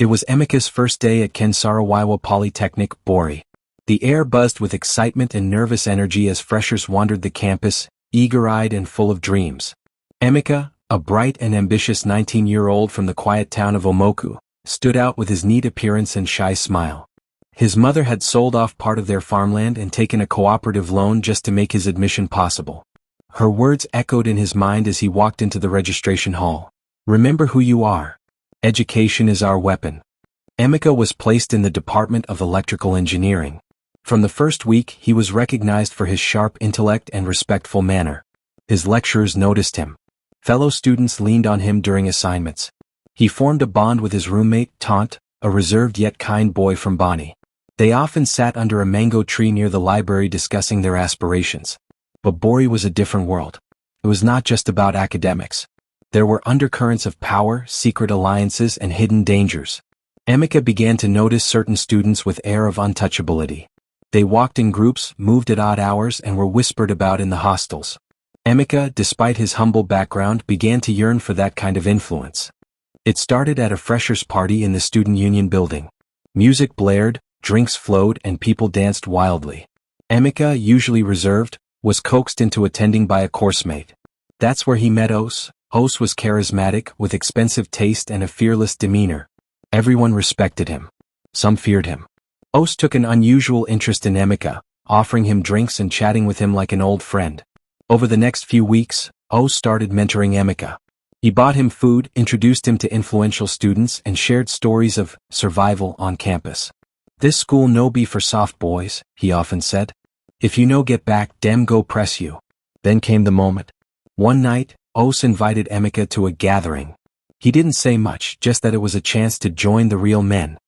It was Emeka's first day at Kensarawiwa Polytechnic, Bori. The air buzzed with excitement and nervous energy as freshers wandered the campus, eager-eyed and full of dreams. Emeka, a bright and ambitious 19-year-old from the quiet town of Omoku, stood out with his neat appearance and shy smile. His mother had sold off part of their farmland and taken a cooperative loan just to make his admission possible. Her words echoed in his mind as he walked into the registration hall. "Remember who you are. Education is our weapon." Emeka was placed in the Department of Electrical Engineering. From the first week, he was recognized for his sharp intellect and respectful manner. His lecturers noticed him. Fellow students leaned on him during assignments. He formed a bond with his roommate, Tant, a reserved yet kind boy from Bani. They often sat under a mango tree near the library discussing their aspirations. But Bori was a different world. It was not just about academics. There were undercurrents of power, secret alliances, and hidden dangers. Emeka began to notice certain students with air of untouchability. They walked in groups, moved at odd hours, and were whispered about in the hostels. Emeka, despite his humble background, began to yearn for that kind of influence. It started at a freshers' party in the Student Union building. Music blared, drinks flowed, and people danced wildly. Emeka, usually reserved, was coaxed into attending by a coursemate. That's where he met Os. Os was charismatic, with expensive taste and a fearless demeanor. Everyone respected him. Some feared him. Os took an unusual interest in Emeka, offering him drinks and chatting with him like an old friend. Over the next few weeks, Os started mentoring Emeka. He bought him food, introduced him to influential students, and shared stories of survival on campus. "This school no be for soft boys," he often said. "If you no get back, dem go press you." Then came the moment. One night, Os invited Emeka to a gathering. He didn't say much, just that it was a chance to join the real men.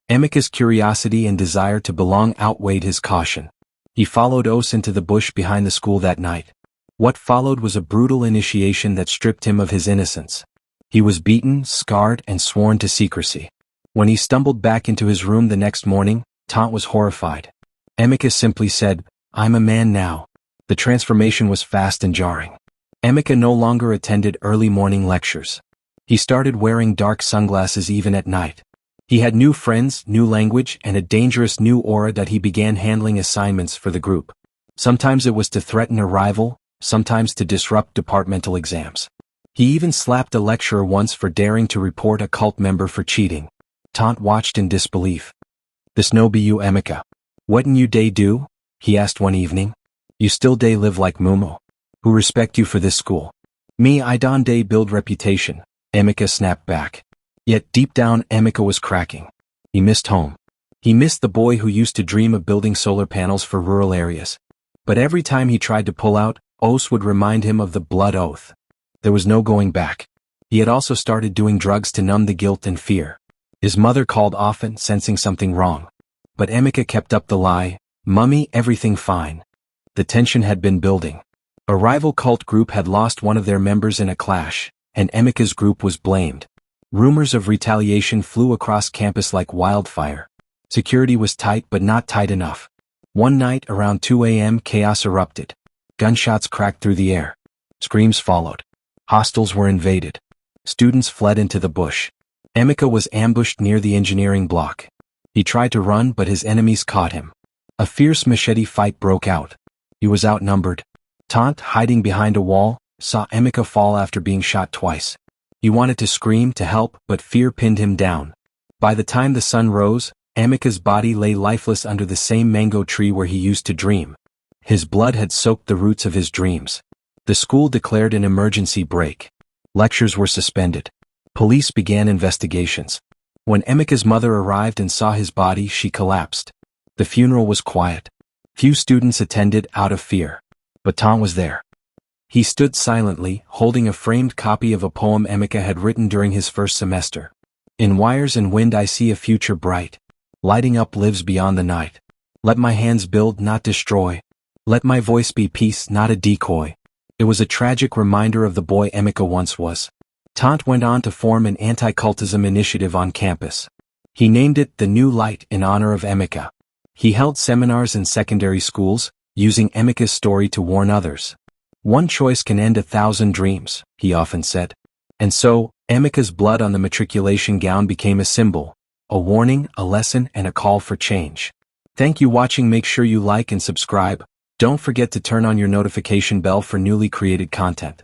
Emeka's curiosity and desire to belong outweighed his caution. He followed Os into the bush behind the school that night. What followed was a brutal initiation that stripped him of his innocence. He was beaten, scarred, and sworn to secrecy. When he stumbled back into his room the next morning, Tant was horrified. Emeka simply said, "I'm a man now." The transformation was fast and jarring. Emeka no longer attended early morning lectures. He started wearing dark sunglasses even at night. He had new friends, new language, and a dangerous new aura that he began handling assignments for the group. Sometimes it was to threaten a rival, sometimes to disrupt departmental exams. He even slapped a lecturer once for daring to report a cult member for cheating. Tant watched in disbelief. "This no be you, Emeka. What'n you day do?" he asked one evening. "You still day live like Mumu. Who respect you for this school?" "Me I don day build reputation," Emeka snapped back. Yet deep down Emeka was cracking. He missed home. He missed the boy who used to dream of building solar panels for rural areas. But every time he tried to pull out, Os would remind him of the blood oath. There was no going back. He had also started doing drugs to numb the guilt and fear. His mother called often, sensing something wrong. But Emeka kept up the lie, "Mummy, everything fine." The tension had been building. A rival cult group had lost one of their members in a clash, and Emeka's group was blamed. Rumors of retaliation flew across campus like wildfire. Security was tight but not tight enough. One night around 2 a.m. chaos erupted. Gunshots cracked through the air. Screams followed. Hostels were invaded. Students fled into the bush. Emeka was ambushed near the engineering block. He tried to run but his enemies caught him. A fierce machete fight broke out. He was outnumbered. Tant, hiding behind a wall, saw Emeka fall after being shot twice. He wanted to scream to help, but fear pinned him down. By the time the sun rose, Emeka's body lay lifeless under the same mango tree where he used to dream. His blood had soaked the roots of his dreams. The school declared an emergency break. Lectures were suspended. Police began investigations. When Emeka's mother arrived and saw his body, she collapsed. The funeral was quiet. Few students attended out of fear. But Tant was there. He stood silently, holding a framed copy of a poem Emeka had written during his first semester. "In wires and wind I see a future bright. Lighting up lives beyond the night. Let my hands build, not destroy. Let my voice be peace, not a decoy." It was a tragic reminder of the boy Emeka once was. Tant went on to form an anti-cultism initiative on campus. He named it the New Light in honor of Emeka. He held seminars in secondary schools, using Emeka's story to warn others. "One choice can end 1,000 dreams," he often said. And so, Emeka's blood on the matriculation gown became a symbol, a warning, a lesson, and a call for change. Thank you for watching. Make sure you like and subscribe. Don't forget to turn on your notification bell for newly created content.